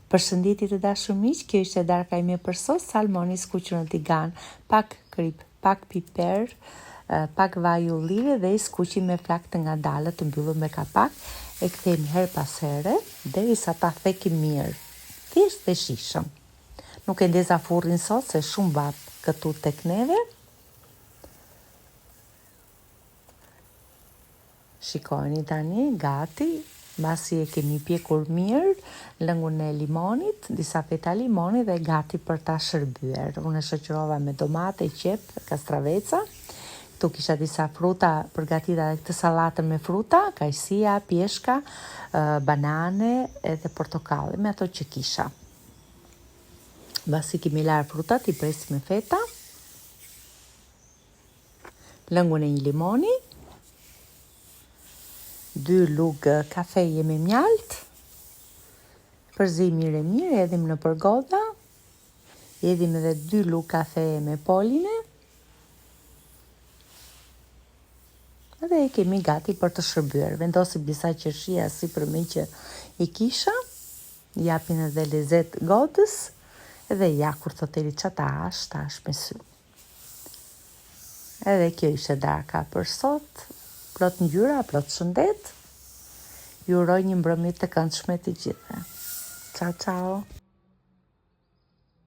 Përshëndetje të dashur miq, kjo ishte darka ime për sot, salmoni skuqur në tigan, pak krip, pak piper, pak vaj ullive dhe i skuqim me flak të ngadalët të mbyllur me kapak, e kthejmë her pas here derisa ta thekim mirë, thjesht dhe shishëm. Nuk e ndeza furrin sot se shumë bap këtu tek neve. Shikojeni tani, gati. Mbasi e kemi pjekur mirë lëngun e limonit, disa feta limoni dhe gati për ta shërbyer. Unë e shoqërova me domate, qep, kastraveca. Këtu kisha disa fruta, përgatita dhe këtë sallatën me fruta, kajsia, pjeshka, banane edhe portokalli, me ato që kisha. Mbasi kemi larë frutat, i presim me feta, lëngun e një limoni, 2 lugë kafeje me mjalt, përzej mirë e mirë, edhim në përgoda, edhim edhe 2 lugë kafeje me poline, dhe e kemi gati për të shërbyer. Vendosim disa qershia si për me që i kisha, japin edhe lezet godës, edhe ja kur thoteri që ta hash me sy. Edhe kjo ishte darka për sot, plot ngjyra, plot shëndet. Ju uroj një mbrëmje të këndshme të gjithëve. Ciao, ciao.